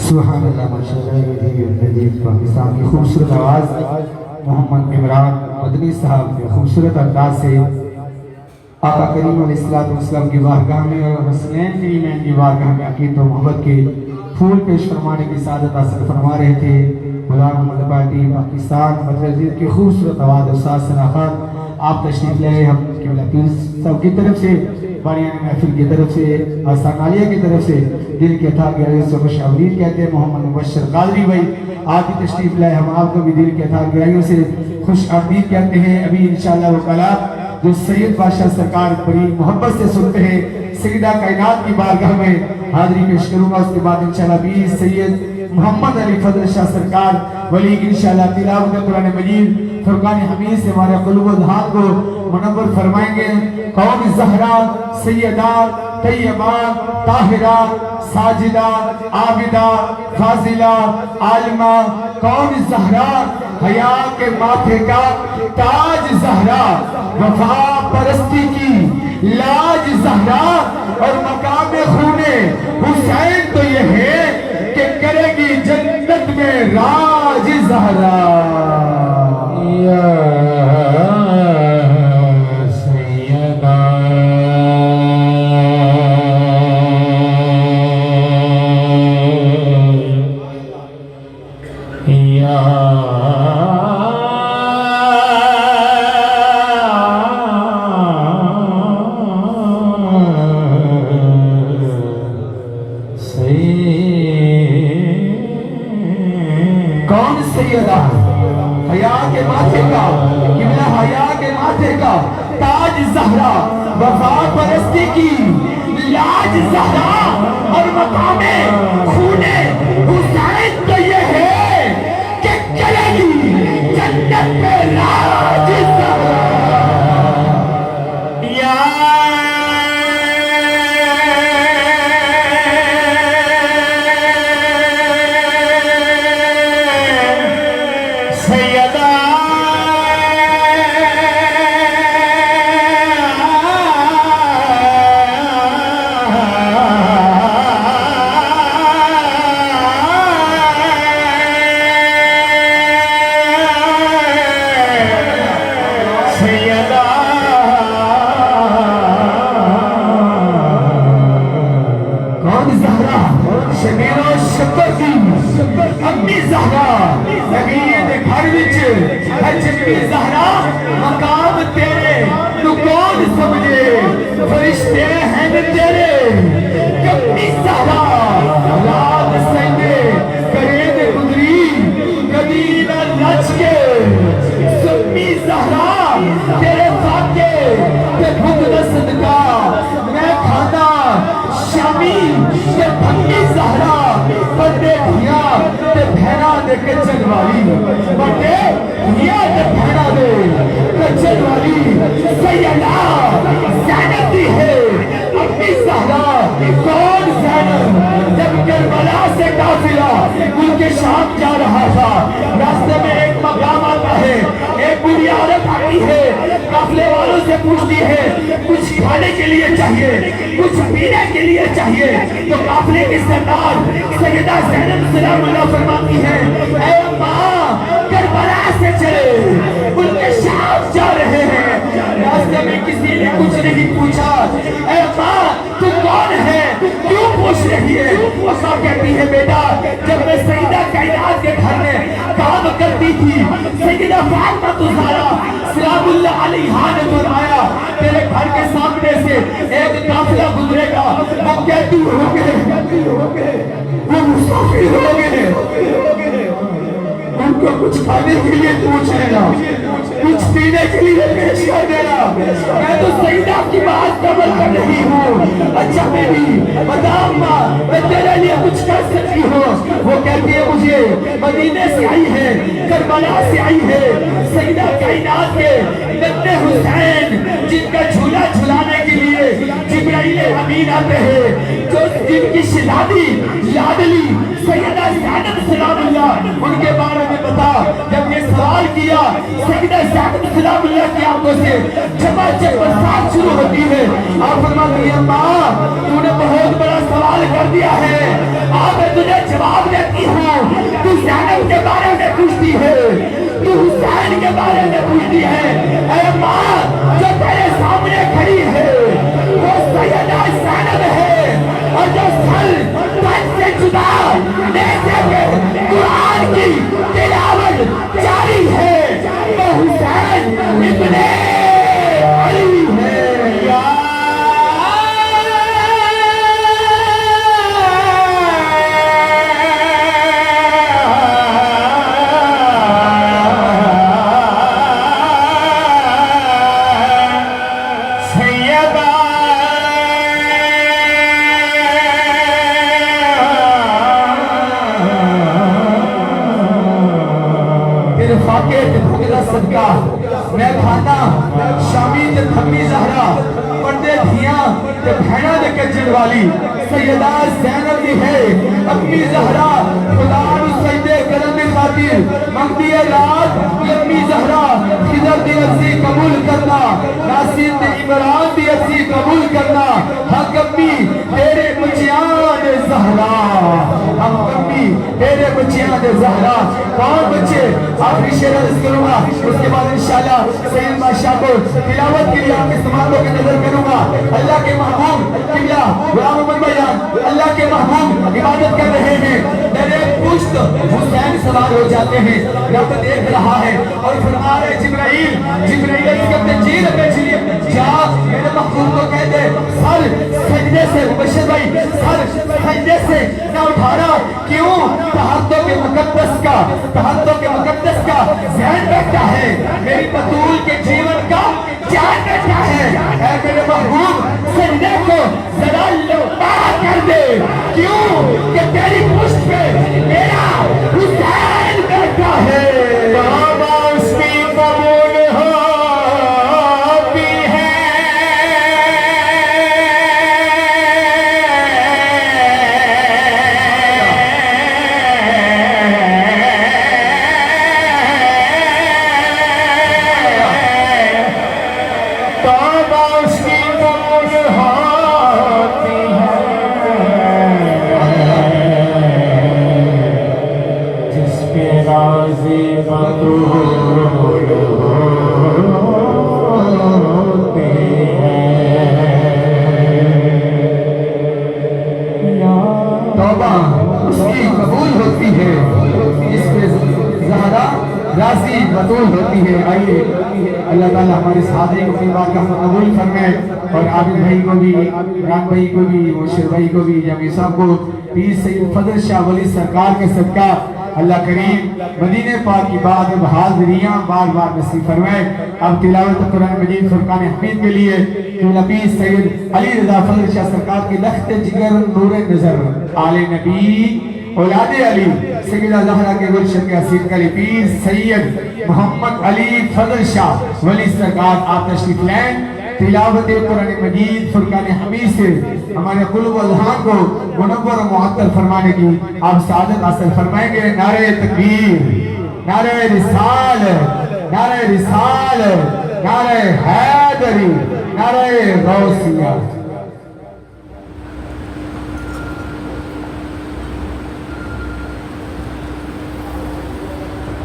سبحان اللہ ماشاءاللہ پاکستان کی خوبصورت آواز محمد عمران مدنی صاحب کے خوبصورت انداز سے آقا کریم علیہ السلام کی بارگاہ میں اور حسنین کریمین کی بارگاہ میں عقیدت و محبت کے پھول پیش فرمانے کی سعادت حاصل فرما رہے تھے غلام محمد پارٹی پاکستان مدرسہ کی خوبصورت آواز استاد ثنا خان آپ تشریف لائے ہم قبلہ پیر صاحب کی طرف سے باریان محفل کی طرف سے آستان عالیہ کی طرف سے دل کے تھا گہرائیوں سے خوش آمدید کہتے ہیں محمد مبشر قادری بھائی آپ بھی تشریف لائے ہم آپ کو بھی دل کے تھا گہرائیوں سے خوش آمدید کہتے ہیں ابھی انشاءاللہ وہ کلام جو سید بادشاہ سرکار بڑی محبت سے سنتے ہیں سیدہ کائنات کی بارگاہ میں حاضری پیش کروں گا اس کے بعد انشاءاللہ بھی سید محمد علی فضل شاہ سرکار ولی انشاءاللہ تلاوت قرآن مجید فرقان حمید سے ہمارے قلوب و دھان کو منور فرمائیں گے قوم زہرا سیدہ طیبہ طاہرہ ساجدہ عابدہ فاضلہ عالمہ قوم زہرا حیا کے ماتھے کا تاج زہرا وفا پرستی کی لاج زہرا اور مقام خون حسین تو یہ ہے کہ کرے گی جنت میں راج زہرا یا سیدہ کون سیدہ حیا کے ماتھے کا قبلہ حیا کے ماتھے کا تاج زہرا وفا پرستی کی لاج زہرا اور مقام خون حسین تو یہ ہے کہ کرے گی جنت میں راج زہرا یا شبیر و شکر کی امی زہرا نبیت گھر وچ اجمی زہرا مقام تیرے تو کون سمجھے فرشتے ہیں تیرے امی زہرا رات سیدے کرے دے قدری کبھی نہ لچ کے سمی زہرا تیرے فاقے تے بھگ دا صدقہ میں کھانا شامی تے بھنگی زہرا پردے دھیا تے بھینا دے کچن والی پردے دھیا تے بھینا دے کچن والی سیدہ زینب دی ہے اپنی زہرا کون زینب جب کربلا سے قافلہ ان کے شام جا رہا تھا راستے میں ایک مقام آتا ہے ایک بڑی عورت آتی ہے قافلے والوں سے پوچھتی ہے کچھ کھانے کے لیے چاہیے کچھ پینے کے لیے چاہیے تو قافلے کی سردار سیدہ زینب سلام اللہ فرماتی ہے اے ماں کربلا سے چلے ان کے شام جا رہے ہیں راستے میں کسی نے کچھ نہیں پوچھا اے ماں تو کون ہے کیوں پوچھ رہی ہے ماں کہتی ہے بیٹا جب میں سیدہ کائنات کے گھر میں کام کرتی تھی سیدہ فاطمہ الزہرا سلام اللہ علیہا نے فرمایا تیرے گھر کے سامنے سے ایک قافلہ گزرے گا وہ کہتی ہوگے وہ مسافر ہوگے ان کو کچھ کھانے کے لیے پوچھ لینا کچھ پینے کے لیے پیش کر دینا میں تو سیدہ کی بات قبل کر رہی ہوں اچھا بیٹی بتا اماں میں تیرے لیے کچھ کر سکتی ہوں وہ کہتی ہے مجھے مدینے سے آئی ہے کربلا سے آئی ہے سیدہ کائنات کے ابن حسین جن کا جھولا جھلانے کے لیے جبرائیل امین آتے ہیں جو جن کی شہزادی لاڈلی سیدہ زینب سلام اللہ ان کے بارے میں بتا جب یہ سوال کیا سیدہ زینب سلام اللہ کی آنکھوں سے جمع برسات شروع ہوتی ہے آپ فرماتے ہیں ماں تو نے بہت بڑا سوال کر دیا ہے آپ نے تجھے جواب دے زینب کے بارے میں پوچھتی ہے، تو حسین کے بارے میں پوچھتی ہے۔ اے ماں جو تیرے سامنے کھڑی ہے وہ سیدہ زینب ہے، اور جو سر تن سے جدا نیزے پہ قرآن کی تلاوت جاری ہے وہ حسین ابن علی ہے۔ میں کھانا شامی تے تھمی زہرا پردے دھیاں تے بھینا دے کجن والی سیدہ زینب دی ہے اپنی زہرا خدا نو سجدے کرن دی خاطر منگتی ہے رات اپنی زہرا خضر دی عرضی قبول کرنا، ناصر تے عمران دی عرضی قبول کرنا، حق اپنی تیرے بچیاں دے زہرا، حق اپنی تیرے بچیاں دے زہرا۔ کون بچے؟ آخری شعر عرض کروں گا، اس کے بعد انشاءاللہ سید بادشاہ کو تلاوت کے لیے آپ کے سماعتوں کی نظر کروں گا۔ اللہ کے محبوب قبلہ غلام محمد بیان اللہ کے محبوب عبادت کر رہے ہیں، میرے پشت حسین سوار ہو جاتے ہیں، رب دیکھ رہا ہے اور فرما رہے جبرائیل علیہ اپنے جیل اپنے جیل جا میرے محبوب کو کہہ دے سر سجدے سے، مبشر بھائی سر سجدے سے نہ اٹھانا، کیوں؟ تحتوں کے مقدس کا ذہن بیٹھا ہے، میری بطول کے جیون کا جان بیٹھا ہے۔ اے میرے محبوب سجدے کو ذرا لوٹا کر دے، کیوں کہ تیری پشت پہ میرا حسین بیٹھا ہے۔ توبہ اس کی قبول ہوتی ہے، راضی مطول ہوتی ہے۔ آئیے اللہ تعالیٰ ہمارے ساتھی کو اپنی بات کا قبول فرمائے، اور عابد بھائی کو بھی، عمران بھائی کو بھی، مشر بھائی کو بھی، جامی صاحب کو پیر سید فضل شاہ ولی سرکار کے صدقہ اللہ کریم مدینہ پاک کی بعد اب حاضریاں بار بار نصیب فرمائے۔ اب تلاوت قرآن مجید فرقان حمید کے لیے نبی سید علی رضا فضل شاہ سرکار کی لخت جگر نور نظر آل نبی اولاد علی سیدہ زہرا کے گلشن کے حسین کلی پیر سید محمد علی فضل شاہ ولی سرکار آپ تشریف لیں۔ تلاوت قرآن مجید فرقان حمید سے ہمارے قلوب و اذہان کو منور و معطر فرمانے کی آپ سعادت حاصل فرمائیں گے۔ نعرہ تکبیر، نعرہ رسال، نعرہ رسال، نعرہ حیدری، نعرہ غوثیہ۔